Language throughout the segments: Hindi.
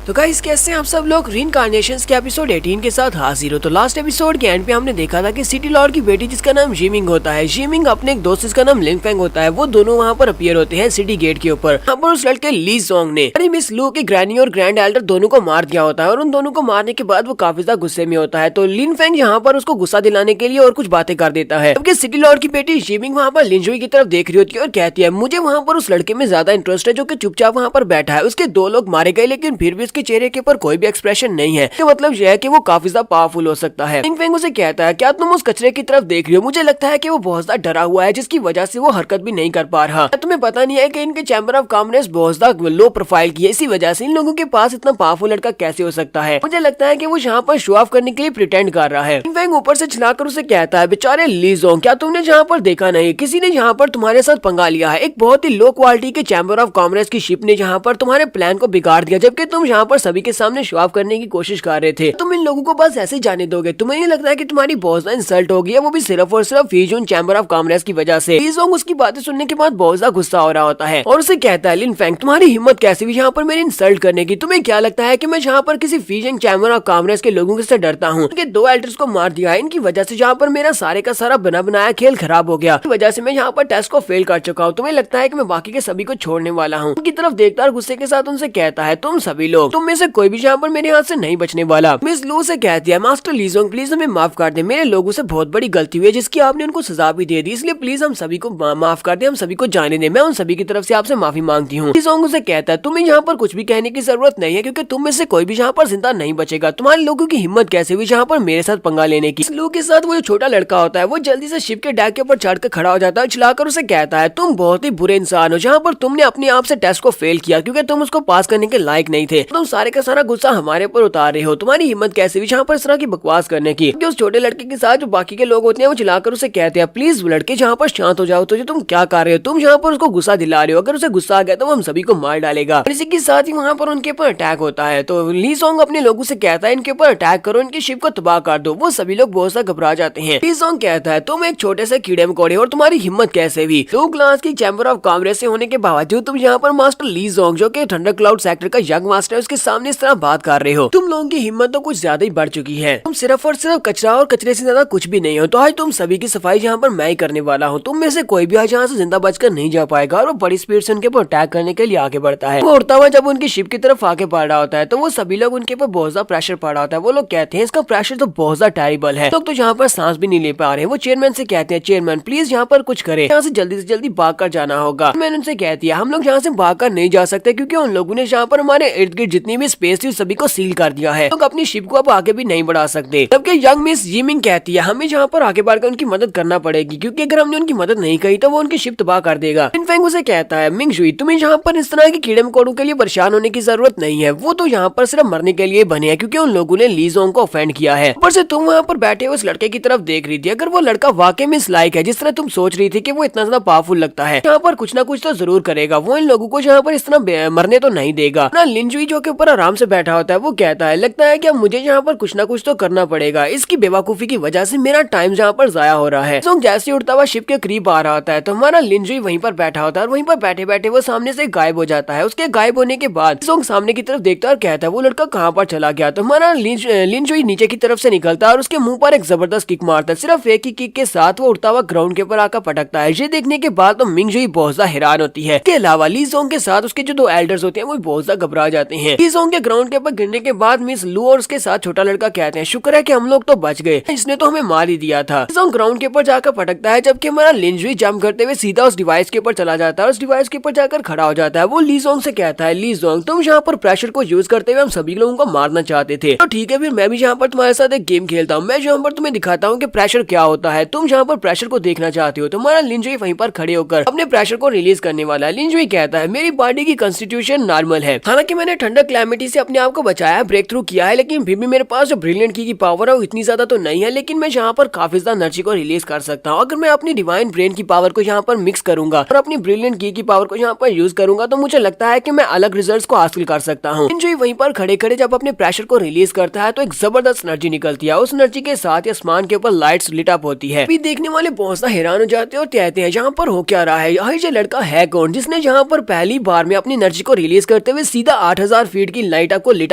तो गाइस कैसे हैं आप सब लोग। रीइंकार्नेशंस के एपिसोड 18 के साथ हाजिर हो। तो लास्ट एपिसोड के एंड पे हमने देखा था कि सिटी लॉर्ड की बेटी जिसका नाम जीमिंग होता है, जीमिंग अपने एक दोस्त जिसका नाम लिंगफेंग होता है, वो दोनों वहाँ पर अपीयर होते हैं सिटी गेट के ऊपर। यहाँ पर उस लड़के ली जोंग ने मिस लू की ग्रैनी और ग्रैंड एल्डर दोनों को मार दिया होता है और उन दोनों को मारने के बाद वो काफी ज्यादा गुस्से में होता है। तो लिनफेंग यहाँ पर उसको गुस्सा दिलाने के लिए और कुछ बातें कर देता है, जबकि सिटी लॉर्ड की बेटी जीमिंग वहाँ पर लिंजुई की तरफ देख रही होती है और कहती है मुझे वहाँ पर उस लड़के में ज्यादा इंटरेस्ट है जो कि चुपचाप वहाँ पर बैठा है। उसके 2 लोग मारे गए लेकिन फिर भी उसके चेहरे के ऊपर कोई भी एक्सप्रेशन नहीं है। तो मतलब यह है कि वो काफी ज्यादा पावरफुल हो सकता है। लिंगफेंग उसे कहता है क्या तुम उस कचरे की तरफ देख रही हो? मुझे लगता है कि वो बहुत ज्यादा डरा हुआ है जिसकी वजह से वो हरकत भी नहीं कर पा रहा। तुम्हें पता नहीं है कि इनके चैम्बर ऑफ कॉमर्स बहुत ज्यादा लो प्रोफाइल की है, इसी वजह से इन लोगों के पास इतना पावरफुल लड़का कैसे हो सकता है? मुझे लगता है कि वो यहाँ पर शो ऑफ करने के लिए प्रिटेंड कर रहा है। लिंगफेंग ऊपर से चिल्लाकर उसे कहता है बेचारे ली जोंग, क्या तुमने यहाँ पर देखा नहीं, किसी ने यहाँ पर तुम्हारे साथ पंगा लिया है। एक बहुत ही लो क्वालिटी के चैम्बर ऑफ कॉमर्स की शिप ने यहाँ पर तुम्हारे प्लान को बिगाड़ दिया, जबकि तुम यहाँ पर सभी के सामने शो ऑफ करने की कोशिश कर रहे थे। तुम इन लोगों को बस ऐसे जाने दोगे? तुम्हें नहीं लगता है कि तुम्हारी बहुत ज्यादा इंसल्ट हो गई है, वो भी सिर्फ और सिर्फ फीजून चैम्बर ऑफ कॉमर्स की वजह से? ली जोंग उसकी बातें सुनने के बाद बहुत ज्यादा गुस्सा हो रहा होता है और उसे कहता है लिनफेंग तुम्हारी हिम्मत कैसे हुई यहाँ पर मेरी इंसल्ट करने की? तुम्हें क्या लगता है कि मैं यहाँ पर किसी फीजन चैम्बर ऑफ कॉमर्स के लोगों से डरता हूँ? उनके 2 एल्डर्स को मार दिया है, इनकी वजह से यहाँ पर मेरा सारे का सारा बना बनाया खेल खराब हो गया। इस वजह से मैं यहाँ पर टेस्ट को फेल कर चुका हूँ। तुम्हें लगता है कि मैं बाकी के सभी को छोड़ने वाला हूँ? उनकी तरफ देखता और गुस्से के साथ उनसे कहता है तुम सभी लोग, तुम में से कोई भी यहाँ पर मेरे हाथ से नहीं बचने वाला। मिस लू से कहती है मास्टर ली जोंग प्लीज हमें माफ कर दे, मेरे लोगों से बहुत बड़ी गलती हुई है जिसकी आपने उनको सजा भी दे दी, इसलिए प्लीज हम सभी को माफ कर दे, हम सभी को जाने दे। मैं उन सभी की तरफ से आपसे माफी मांगती हूँ। ली जोंग उसे कहता है तुम्हें यहाँ पर कुछ भी कहने की जरूरत नहीं है क्योंकि तुम में से कोई भी यहाँ पर जिंदा नहीं बचेगा। तुम्हारे लोगों की हिम्मत कैसे हुई यहाँ पर मेरे साथ पंगा लेने की? लू के साथ वो जो छोटा लड़का होता है वो जल्दी से शिप के डेक के ऊपर चढ़कर खड़ा हो जाता है, चिल्लाकर उसे कहता है तुम बहुत ही बुरे इंसान हो, जहाँ पर तुमने अपने आप से टेस्ट को फेल किया क्योंकि तुम उसको पास करने के लायक नहीं थे। तुम सारे का सारा गुस्सा हमारे ऊपर उतार रहे हो, तुम्हारी हिम्मत कैसे हुई यहाँ पर इस तरह की बकवास करने की? उस छोटे लड़के के साथ जो बाकी के लोग होते हैं वो चिल्लाकर उसे कहते हैं प्लीज लड़के जहाँ पर शांत हो जाओ, तुम क्या कर रहे हो? तुम यहाँ पर उसको गुस्सा दिला रहे हो, अगर उसे गुस्सा आ गया तो वो हम सभी को मार डालेगा। इसी के साथ ही वहाँ पर उनके ऊपर अटैक होता है। तो ली जोंग अपने लोगों से कहता है इनके ऊपर अटैक करो, इनकी शिप को तबाह कर दो। वो सभी लोग बहुत सा घबरा जाते हैं। ली जोंग कहता है तुम एक छोटे से कीड़े मकोड़े और तुम्हारी हिम्मत कैसे हुई? 2 क्लास की चैम्बर ऑफ कॉमर्स से होने के बावजूद तुम यहाँ पर मास्टर ली जोंग जो कि थंडर क्लाउड सेक्टर का यंग मास्टर है उसके सामने इस तरह बात कर रहे हो। तुम लोगों की हिम्मत तो कुछ ज्यादा ही बढ़ चुकी है। तुम सिर्फ और सिर्फ कचरा और कचरे से ज्यादा कुछ भी नहीं हो। तो आज तुम सभी की सफाई यहाँ पर मैं ही करने वाला हूँ। तुम में से कोई भी आज यहाँ से जिंदा बचकर नहीं जा पाएगा। और वो बड़ी स्पीड से उनके ऊपर अटैक करने के लिए आगे बढ़ता है। वो उड़ता हुआ जब उनकी शिप की तरफ आगे बढ़ रहा होता है तो वो सभी लोग उनके ऊपर बहुत ज्यादा प्रेशर पड़ रहा होता है। वो लोग कहते हैं इसका प्रेशर तो बहुत ज्यादा टेरिबल है, लोग तो यहाँ पर सांस भी नहीं ले पा रहे हैं। वो चेयरमैन से कहते हैं चेयरमैन प्लीज यहाँ पर कुछ करे, यहाँ से जल्दी भाग कर जाना होगा। मैंने उनसे कहती है हम लोग यहाँ से भाग कर नहीं जा सकते क्योंकि उन लोगों ने यहाँ पर हमारे इर्द गिर्द जितनी भी स्पेस थी सभी को सील कर दिया है। लोग अपनी शिप को अब आगे भी नहीं बढ़ा सकते। जबकि यंग मिस जीमिंग कहती है हमें यहाँ पर आगे बढ़कर उनकी मदद करना पड़ेगी क्योंकि अगर हमने उनकी मदद नहीं की तो वो उनकी शिप तबाह कर देगा। लिनफेंग उसे कहता है मिंगजुई तुम्हें यहाँ पर इस तरह के कीड़े मकोड़ों के लिए परेशान होने की जरूरत नहीं है, वो तो यहाँ पर सिर्फ मरने के लिए बने हैं क्योंकि उन लोगों ने ली जोंग को ऑफेंड किया है। ऊपर से तुम वहाँ पर बैठे उस लड़के की तरफ देख रही थी, अगर वो लड़का वाकई में इस लायक है जिस तरह तुम सोच रही थी कि वो इतना ज्यादा पावरफुल लगता है, यहाँ पर कुछ ना कुछ तो जरूर करेगा। वो इन लोगों को यहाँ पर इस तरह मरने तो नहीं देगा ना। लिंजुई जो के ऊपर आराम से बैठा होता है वो कहता है लगता है कि अब मुझे यहाँ पर कुछ ना कुछ तो करना पड़ेगा, इसकी बेवकूफी की वजह से मेरा टाइम यहाँ पर जाया हो रहा है। जोंग जैसे उड़ता हुआ शिप के करीब आ रहा होता है तो हमारा लिंजुई वहीं पर बैठा होता है और वहीं पर बैठे बैठे वो सामने से गायब हो जाता है। उसके गायब होने के बाद जोंग सामने की तरफ देखता है और कहता है वो लड़का कहाँ पर चला गया? तो हमारा लिंजुई नीचे की तरफ से निकलता है और उसके मुंह पर एक जबरदस्त किक मारता है। सिर्फ एक ही किक के साथ वो उड़ता हुआ ग्राउंड के ऊपर आकर पटकता है। ये देखने के बाद तो मिंगजुई बहुत ज्यादा हैरान होती है। इसके अलावा ली जोंग के साथ उसके जो 2 एल्डर्स होते हैं वो बहुत ज्यादा घबरा जाते हैं। ली जोंग के ग्राउंड के ऊपर गिरने के बाद मिस लू और उसके साथ छोटा लड़का कहते हैं शुक्र है कि हम लोग तो बच गए, इसने तो हमें मार ही दिया था। ली जोंग ग्राउंड के ऊपर जाकर पटकता है जबकि हमारा लिंजुई जंप करते हुए सीधा उस डिवाइस के ऊपर चला जाता है और उस डिवाइस के ऊपर जाकर खड़ा हो जाता है। वो ली जोंग से कहता है ली जोंग तुम यहाँ पर प्रेशर को यूज करते हुए हम सभी लोगों को मारना चाहते थे, तो ठीक है फिर मैं भी यहाँ पर तुम्हारे साथ एक गेम खेलता हूँ। मैं यहाँ पर तुम्हें दिखाता हूँ कि प्रेशर क्या होता है। तुम यहाँ पर प्रेशर को देखना चाहते हो? तुम्हारा लिंजुई वहीं पर खड़े होकर अपने प्रेशर को रिलीज करने वाला है। लिंजुई कहता है मेरी बॉडी की कंस्टिट्यूशन नॉर्मल है, हालांकि मैंने ठंडा क्लैमिटी से अपने आप को बचाया, ब्रेक थ्रू किया है, लेकिन फिर भी मेरे पास जो ब्रिलियंट की पावर है वो इतनी ज्यादा तो नहीं है, लेकिन मैं यहाँ पर काफी ज्यादा एनर्जी को रिलीज कर सकता हूँ। अगर मैं अपनी डिवाइन ब्रेन की पावर को यहाँ पर मिक्स करूंगा और अपनी ब्रिलियंट की पावर को यहाँ पर यूज करूंगा तो मुझे लगता है कि मैं अलग रिजल्ट्स को हासिल कर सकता हूँ। लिंजुई वहीं पर खड़े खड़े जब अपने प्रेशर को रिलीज करता है तो एक जबरदस्त एनर्जी निकलती है। उस एनर्जी के साथ आसमान के ऊपर लाइट्स लिट अप होती है। भी देखने वाले बहुत सा हैरान हो जाते हैं और कहते हैं यहाँ पर हो क्या रहा है, ये लड़का है कौन जिसने यहाँ पर पहली बार में अपनी एनर्जी को रिलीज करते हुए सीधा 8000 फीट की लाइट आपको लिट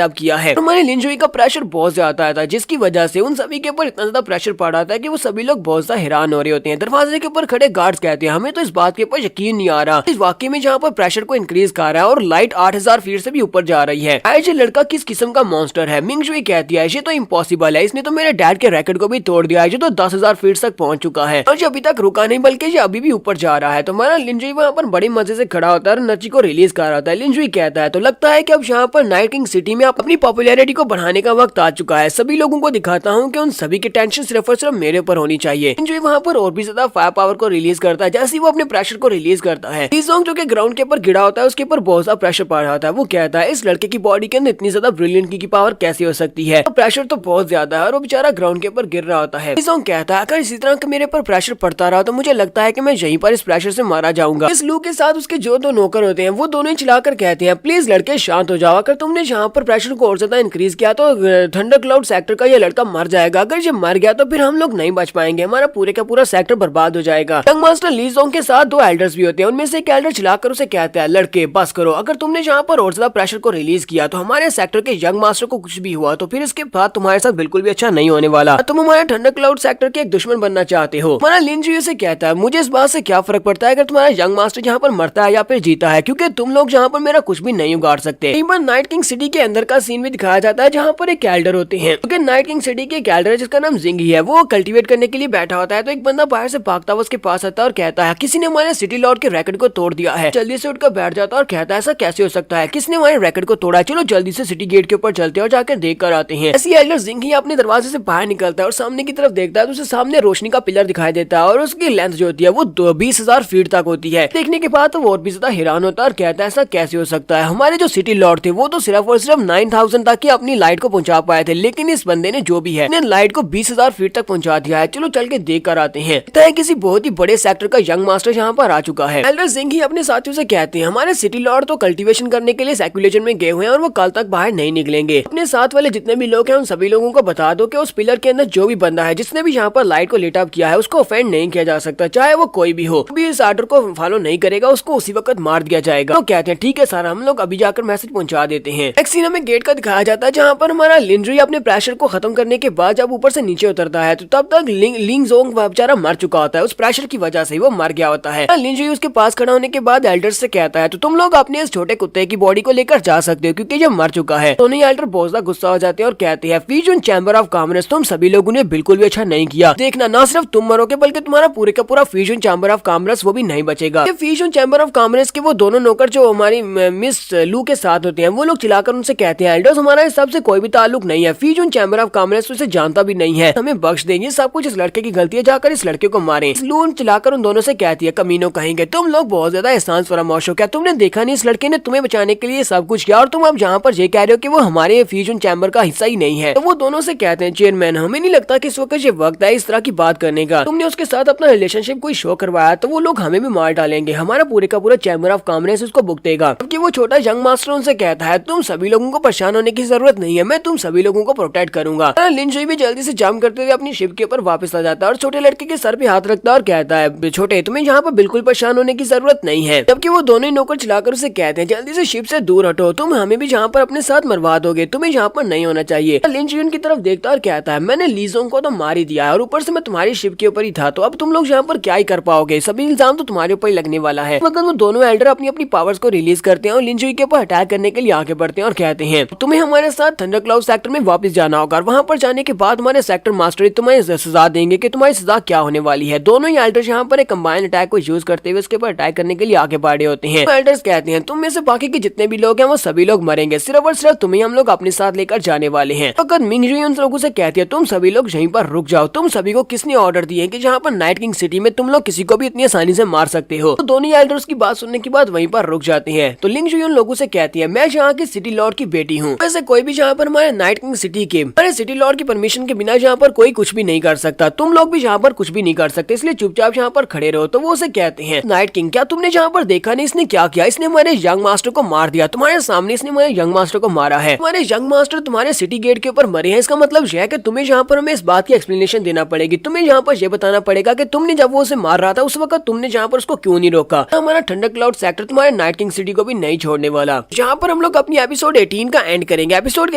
अप किया है। हमारे लिंजुई का प्रेशर बहुत ज्यादा आता है, जिसकी वजह से उन सभी के ऊपर इतना ज्यादा प्रेशर पड़ रहा था कि वो सभी लोग बहुत ज्यादा हैरान हो रहे होते हैं। दरवाजे के ऊपर खड़े गार्ड्स कहते हैं हमें तो इस बात के ऊपर यकीन नहीं आ रहा इस वाकई में जहाँ पर प्रेशर को इंक्रीज कर रहा है और लाइट 8000 फीट से भी ऊपर जा रही है। ये लड़का किस किस्म का मॉन्स्टर है। मिंगजुई कहती है ये तो इम्पॉसिबल है, इसने तो मेरे डैड के रैकेट को भी तोड़ दिया है जो तो 10,000 फीट तक पहुंच चुका है और जो अभी तक रुका नहीं बल्कि ये अभी भी ऊपर जा रहा है। तो हमारा लिंजुई वहाँ पर बड़े मजे से खड़ा होता है और नची को रिलीज कर रहा होता है। लिंजुई कहता है तो लगता है कि अब यहाँ पर नाइट किंग सिटी में अपनी पॉपुलैरिटी को बढ़ाने का वक्त आ चुका है। सभी लोगों को दिखाता हूँ कि उन सभी की टेंशन सिर्फ और सिर्फ मेरे ऊपर होनी चाहिए। लिंजुई वहाँ पर और भी ज्यादा फायर पावर को रिलीज करता है जैसे वो अपने प्रेशर को रिलीज करता है। लीजोंग जो कि ग्राउंड के ऊपर गिरा होता है उसके ऊपर बहुत ज्यादा प्रेशर पड़ रहा होता है। वो कहता है इस लड़के की बॉडी के अंदर इतनी ज्यादा ब्रिलियंट की पावर कैसे हो सकती है, तो प्रेशर तो बहुत ज्यादा है और वो बेचारा ग्राउंड के ऊपर गिर रहा होता है। लीजोंग कहता है अगर इसी तरह का मेरे पर प्रेशर पड़ता रहा तो मुझे लगता है कि मैं यहीं पर इस प्रेशर से मारा जाऊंगा। इस लू के साथ उसके जो दो नौकर होते हैं वो दोनों ही चिल्लाकर कहते हैं प्लीज लड़के शांत हो जाओ, अगर तुमने यहाँ पर प्रेशर को और ज्यादा इंक्रीज किया तो थंडर क्लाउड सेक्टर का ये लड़का मर जाएगा। अगर ये मर गया तो फिर हम लोग नहीं बच पाएंगे, हमारा पूरे का पूरा सेक्टर बर्बाद हो जाएगा। यंग मास्टर लीजोंग के साथ दो एल्डर्स भी होते हैं, उनमें से एक एल्डर चिल्लाकर उसे कहता है लड़के बस करो, अगर तुमने यहाँ पर और ज्यादा प्रेशर को रिलीज किया तो हमारे सेक्टर के यंग मास्टर को कुछ भी हुआ तो फिर इसके बाद तुम्हारे साथ बिल्कुल भी अच्छा नहीं होने वाला। तुम हमारे थंडर क्लाउड सेक्टर के एक दुश्मन बनना चाहते हो। हमारा लिंजुई से कहता है मुझे इस बात से क्या फर्क पड़ता है अगर तुम्हारा यंग मास्टर यहाँ पर मरता है या फिर जीता है, क्योंकि तुम लोग यहाँ पर मेरा कुछ भी नहीं उगाड़ सकते। कई बार नाइट किंग सिटी के अंदर का सीन भी दिखाया जाता है जहाँ पर एक एल्डर होते हैं, क्योंकि नाइट किंग सिटी के एक एल्डर है जिसका नाम जिंगी है, वो कल्टीवेट करने के लिए बैठा होता है। तो एक बंदा बाहर से भागता हुआ उसके पास आता है और कहता है किसी ने हमारे सिटी लॉर्ड के रैकेट को तोड़ दिया है। जल्दी से उठकर बैठ जाता है और कहता है ऐसा कैसे हो सकता है, किसने हमारे रैकेट को तोड़ा है, चलो जल्दी से सिटी गेट के ऊपर चलते हैं और जाकर देख कर आते हैं। ऐसी एल्डर जिंगी अपने दरवाजे से बाहर निकलता है और सामने की तरफ देखता है तो उसे सामने रोशनी का पिलर दिखाई देता है और उसकी लेंथ जो होती है वो 20,000 फीट तक होती है। देखने के बाद तो वो और भी ज्यादा हैरान होता है और कहता है ऐसा कैसे हो सकता है, हमारे जो सिटी लॉर्ड थे वो तो सिर्फ और सिर्फ 9,000 तक ही अपनी लाइट को पहुंचा पाए थे, लेकिन इस बंदे ने जो भी है लाइट को 20,000 फीट तक पहुंचा दिया है। चलो चल के देख कर आते हैं। किसी बहुत ही बड़े सेक्टर का यंग मास्टर यहाँ पर आ चुका है। एल्डर जिंगी अपने साथियों से कहते हैं हमारे सिटी लॉर्ड तो कल्टीवेशन करने के लिए सेक्युलेशन में गए हुए हैं और वो कल तक बाहर नहीं निकलेंगे। अपने साथ वाले जितने भी लोग हैं उन सभी लोगों को बता दो कि उस पिलर के अंदर जो भी बंदा है जिसने भी यहाँ पर लाइट को लिट अप किया है उसको ऑफेंड नहीं किया जा सकता, चाहे वो कोई भी हो। अभी इस आर्डर को फॉलो नहीं करेगा उसको उसी वक्त मार दिया जाएगा। तो कहते हैं ठीक है सर, हम लोग अभी जाकर मैसेज पहुंचा देते हैं। एक सीन हमें गेट का दिखाया जाता है जहाँ पर हमारा लिंजुई अपने प्रेशर को खत्म करने के बाद जब ऊपर से नीचे उतरता है तो तब तक लिंगजोंग बेचारा मर चुका होता है, उस प्रेशर की वजह से वो मर गया होता है। लिंजुई उसके पास खड़ा होने के बाद एल्डर से कहता है तो तुम लोग अपने इस छोटे कुत्ते की बॉडी को लेकर जा सकते हो क्योंकि ये मर चुका है। दोनों एल्डर बहुत ज्यादा गुस्सा हो जाते हैं और कहते हैं फ्यूजन चैम्बर ऑफ कॉमर्स तुम सभी लोगों ने बिल्कुल भी अच्छा नहीं किया, देखना ना सिर्फ तुम मरोगे बल्कि तुम्हारा पूरे का पूरा फ्यूजन चैम्बर ऑफ कॉमर्स वो भी नहीं बचेगा। फ्यूजन चैम्बर ऑफ कॉमर्स के वो दोनों नौकर जो हमारी मिस लू के साथ होते हैं वो लोग चिल्लाकर उनसे कहते हैं एल्डर्स हमारा इस सबसे कोई भी ताल्लुक नहीं है, फ्यूजन चैम्बर ऑफ कॉमर्स उसे जानता भी नहीं है, हमें बख्श देंगे, सब कुछ इस लड़के की गलती है, जाकर इस लड़के को मारे। लू चिल्लाकर उन दोनों से कहती है कमीनों कहेंगे तुम लोग बहुत ज्यादा एहसान फरामोश हो, क्या तुमने देखा नहीं इस लड़के ने तुम्हें बचाने के लिए सब कुछ किया और तुम अब जहाँ पर ये कह रहे हो कि वो हमारे फ्यूजन चैम्बर का हिस्सा ही नहीं है। तो वो दोनों से कहते हैं चेयरमैन हमें नहीं लगता कि इस वक्त ये वक्त है इस तरह की बात करने का, तुमने उसके साथ अपना रिलेशनशिप कोई शो करवाया तो वो लोग हमें भी मार डालेंगे, हमारा पूरे का पूरा चैम्बर ऑफ कॉमर्स उसको भुगतेगा। जबकि वो छोटा यंग मास्टर उनसे कहता है तुम सभी लोगों को परेशान होने की जरूरत नहीं है, मैं तुम सभी लोगों को प्रोटेक्ट करूंगा। लिंजुई भी जल्दी से जंप करते हुए अपनी शिप के ऊपर वापस आ जाता है और छोटे लड़के के सर पे हाथ रखता है और कहता है छोटे तुम्हें यहाँ पर बिल्कुल परेशान होने की जरूरत नहीं है। जबकि वो दोनों ही नौकर चिल्लाकर उसे कहते हैं जल्दी से शिप से दूर हटो, तुम हमें भी यहाँ पर अपने साथ मरवा दोगे, तुम्हें यहाँ पर नहीं होना चाहिए। लिंजुई उनकी तरफ देखता और कहता है मैंने लीजोंग को तो मार ही दिया है और ऊपर से मैं तुम्हारी शिप के ऊपर ही था, तो अब तुम लोग यहाँ पर क्या ही कर पाओगे, सभी इल्जाम तो तुम्हारे ऊपर ही लगने वाला है। मगर वो दोनों एल्डर अपनी अपनी पावर्स को रिलीज करते हैं और लिंजुई के ऊपर अटैक करने के लिए आगे बढ़ते हैं और कहते हैं तुम्हें हमारे साथ थंडर क्लाउड सेक्टर में वापस जाना होगा और वहाँ पर जाने के बाद हमारे सेक्टर मास्टर तुम्हें सजा देंगे कि तुम्हारी सजा क्या होने वाली है। दोनों ही एल्डर्स यहाँ पर एक कंबाइन अटैक को यूज करते हुए उसके ऊपर अटैक करने के लिए आगे बढ़े होते हैं। एल्डर्स कहते हैं तुम में से बाकी के जितने भी लोग हैं वो सभी लोग मरेंगे, सिर्फ और सिर्फ तुम्हें हम लोग अपने साथ लेकर जाने वाले हैं। फकत मिंगजुई उन लोगों से कहती है तुम सभी लोग यहीं पर रुक जाओ, तुम सभी को किसने ऑर्डर दिए कि जहाँ पर नाइट किंग सिटी में तुम लोग किसी को भी इतनी आसानी से मार सकते हो। तो दोनों एल्डर्स की बात सुनने के बाद वहीं पर रुक जाते हैं। तो लिंगजुई उन लोगों से कहती है मैं यहाँ की सिटी लॉर्ड की बेटी हूँ, वैसे कोई भी जहाँ पर हमारे नाइट किंग सिटी के हमारे सिटी लॉर्ड की परमिशन के बिना यहाँ पर कोई कुछ भी नहीं कर सकता, तुम लोग भी यहाँ पर कुछ भी नहीं कर सकते, इसलिए चुपचाप यहाँ पर खड़े रहो। तो वो उसे कहते हैं नाइट किंग क्या तुमने यहाँ पर देखा नहीं इसने क्या किया, इसने हमारे यंग मास्टर को मार दिया, तुम्हारे सामने इसने हमारे यंग मास्टर को मारा है, हमारे यंग मास्टर तुम्हारे सिटी गेट के ऊपर मरे हैं। इसका मतलब यह है कि तुम्हें यहाँ पर हमें इस बात की एक्सप्लेनेशन देना पड़ेगी, तुम्हें यहाँ पर यह बताना पड़ेगा कि तुमने जब वो उसे मार रहा था उस वक्त तुमने यहाँ पर उसको क्यों नहीं रोका। हमारा थंडर क्लाउड सेक्टर तुम्हारे नाइट किंग सिटी को भी नहीं छोड़ने वाला। यहाँ पर हम लोग लोग अपनी एपिसोड 18 का एंड करेंगे। एपिसोड की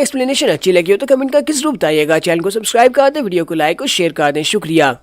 एक्सप्लेनेशन अच्छी लगी हो तो कमेंट का किस रूप बताइएगा। चैनल को सब्सक्राइब कर दें, वीडियो को लाइक और शेयर कर दें। शुक्रिया।